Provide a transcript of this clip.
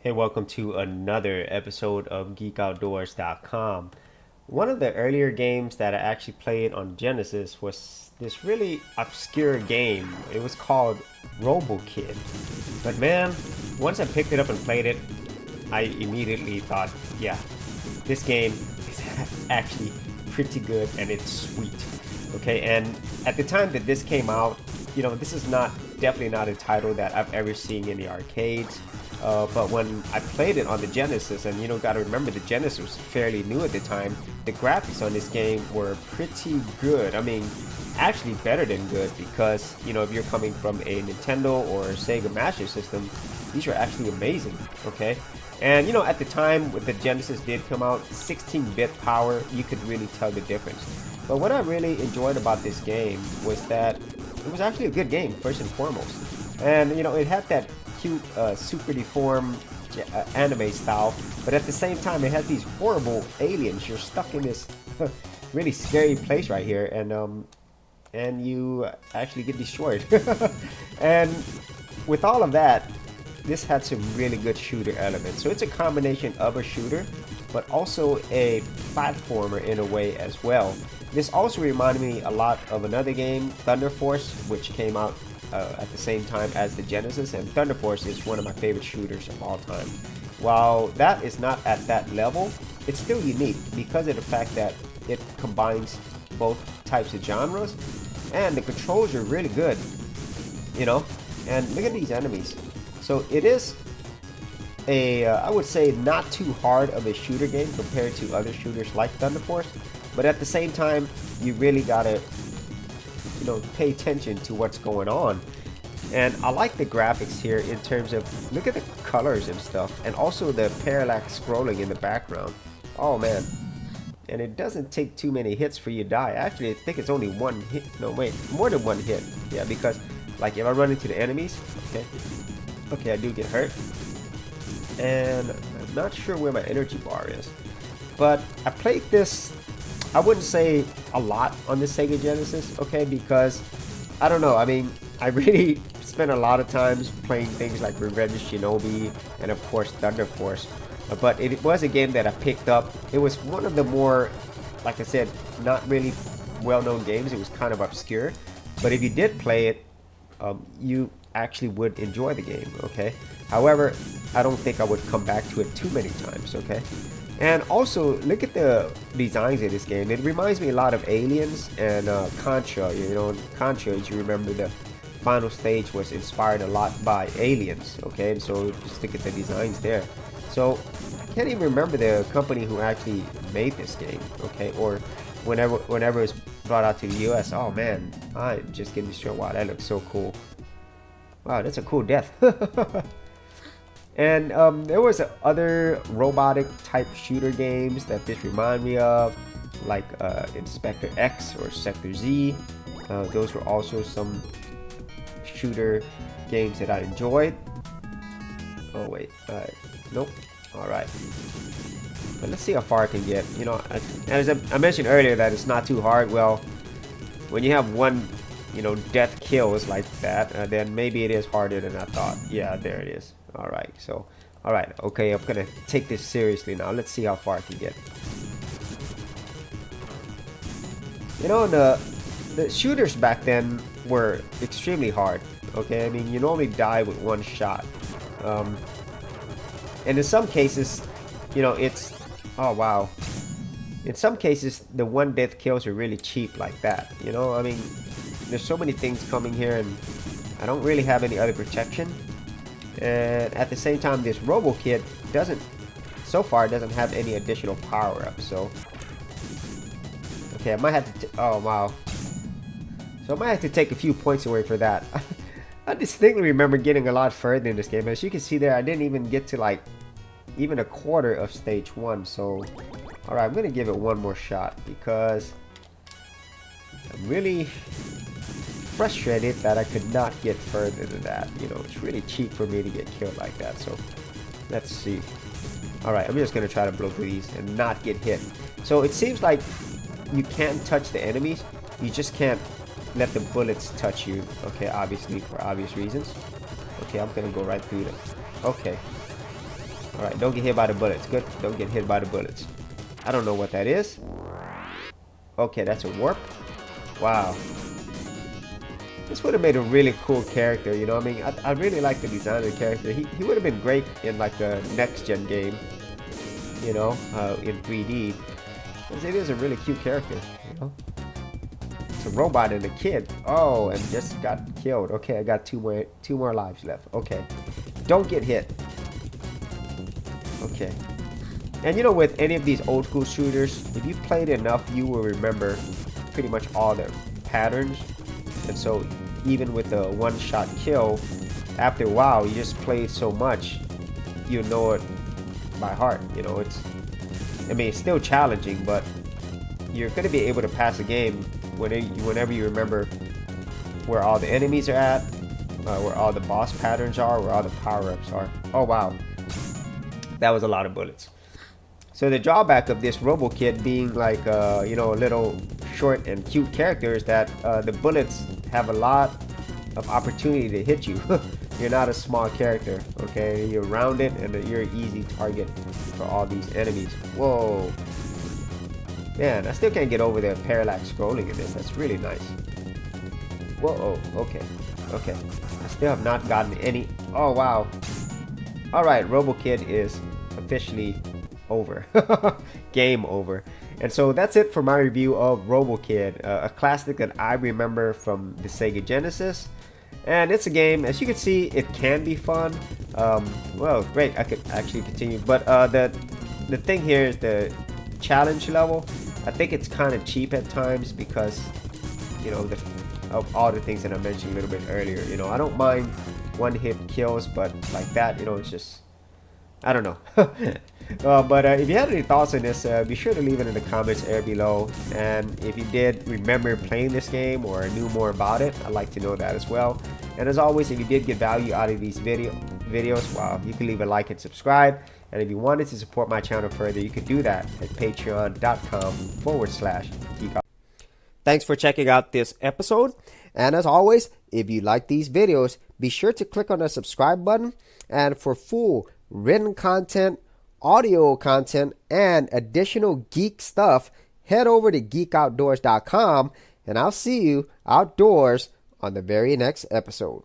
Hey, welcome to another episode of Geekoutdoors.com. One of the earlier games that I actually played on Genesis was this really obscure game. It was called Robo Kid. But man, once I picked it up and played it, I immediately thought, yeah, this game is actually pretty good and it's sweet. Okay, and at the time that this came out, this is definitely not a title that I've ever seen in the arcades. But when I played it on the Genesis, and gotta remember the Genesis was fairly new at the time, the graphics on this game were pretty good. I mean, actually better than good because, if you're coming from a Nintendo or Sega Master System, these are actually amazing, okay? And, at the time when the Genesis did come out, 16-bit power, you could really tell the difference. But what I really enjoyed about this game was that it was actually a good game, first and foremost. And, it had that cute super deformed anime style, but at the same time it has these horrible aliens. You're stuck in this really scary place right here, and you actually get destroyed. And with all of that, this had some really good shooter elements. So it's a combination of a shooter, but also a platformer in a way as well. This also reminded me a lot of another game, Thunder Force, which came out at the same time as the Genesis, and Thunder Force is one of my favorite shooters of all time. While that is not at that level, it's still unique because of the fact that it combines both types of genres, and the controls are really good, and look at these enemies. So it is I would say not too hard of a shooter game compared to other shooters like Thunder Force, but at the same time, you really gotta pay attention to what's going on. And I like the graphics here in terms of, look at the colors and stuff, and also the parallax scrolling in the background. Oh man. And it doesn't take too many hits for you to die. Actually, I think it's only one hit. No, wait, more than one hit. Yeah, because like if I run into the enemies, okay, I do get hurt. And I'm not sure where my energy bar is, but I played this, I wouldn't say a lot on the Sega Genesis, okay, because I don't know, I mean, I really spent a lot of times playing things like Revenge of Shinobi and of course Thunder Force, but it was a game that I picked up. It was one of the more, like I said, not really well-known games. It was kind of obscure, but if you did play it, you actually would enjoy the game, okay? However, I don't think I would come back to it too many times, okay? And also, look at the designs of this game. It reminds me a lot of Aliens and Contra. Contra, as you remember, the final stage was inspired a lot by Aliens, okay? And so just look at the designs there. So I can't even remember the company who actually made this game, okay? Or whenever it was brought out to the US. Oh man, I'm just getting destroyed. Wow, that looks so cool. Wow, that's a cool death. And there was other robotic type shooter games that this remind me of, like Inspector X or Sector Z. Those were also some shooter games that I enjoyed. Oh wait, nope. All right, but let's see how far I can get. As I mentioned earlier that it's not too hard. Well, when you have one, death kills like that, then maybe it is harder than I thought. Yeah, there it is. Alright, so, alright, okay, I'm gonna take this seriously now. Let's see how far I can get. The shooters back then were extremely hard, okay? I mean, you normally die with one shot. And in some cases, it's, oh wow. In some cases, the one death kills are really cheap like that, I mean, there's so many things coming here and I don't really have any other protection. And at the same time, this Robo Kid so far doesn't have any additional power-ups. So okay, I might have to oh wow, so I might have to take a few points away for that. I distinctly remember getting a lot further in this game. As you can see there, I didn't even get to like even a quarter of stage 1. So alright, I'm gonna give it one more shot because I'm really frustrated that I could not get further than that. It's really cheap for me to get killed like that. So let's see. Alright, I'm just gonna try to blow through these and not get hit. So it seems like you can't touch the enemies, you just can't let the bullets touch you, okay, obviously for obvious reasons. Okay, I'm gonna go right through them. Okay, Alright, don't get hit by the bullets. Good, don't get hit by the bullets. I don't know what that is. Okay, that's a warp. Wow. This would have made a really cool character, you know what I mean? I really like the design of the character. He would have been great in like a next-gen game, you know, in 3D. Because it is a really cute character, you know? It's a robot and a kid. Oh, and just got killed. Okay, I got two more lives left. Okay. Don't get hit. Okay. And you know, with any of these old school shooters, if you've played enough, you will remember pretty much all the patterns. And so even with a one-shot kill, after a while, you just played so much, you know it by heart. You know, I mean, it's still challenging, but you're going to be able to pass a game whenever you remember where all the enemies are at, where all the boss patterns are, where all the power-ups are. Oh, wow. That was a lot of bullets. So the drawback of this Robo Kid being like, you know, a little short and cute character is that the bullets have a lot of opportunity to hit you. You're not a small character, okay? You're rounded and you're an easy target for all these enemies. Whoa. Man, I still can't get over the parallax scrolling in this. That's really nice. Whoa, okay. Okay. I still have not gotten any. Oh, wow. Alright, Robo Kid is officially over. Game over. And so that's it for my review of Robo Kid, a classic that I remember from the Sega Genesis. And it's a game, as you can see, it can be fun. Well, great, I could actually continue. But the thing here is the challenge level. I think it's kind of cheap at times because, you know, of all the things that I mentioned a little bit earlier. You know, I don't mind one-hit kills, but like that, you know, it's just, I don't know. But if you had any thoughts on this, be sure to leave it in the comments area below. And if you did remember playing this game or knew more about it, I'd like to know that as well. And as always, if you did get value out of these videos, wow, you can leave a like and subscribe. And if you wanted to support my channel further, you could do that at patreon.com/Geekoutdoors. Thanks for checking out this episode. And as always, if you like these videos, be sure to click on the subscribe button. And for full written content, audio content, and additional geek stuff, head over to Geekoutdoors.com, and I'll see you outdoors on the very next episode.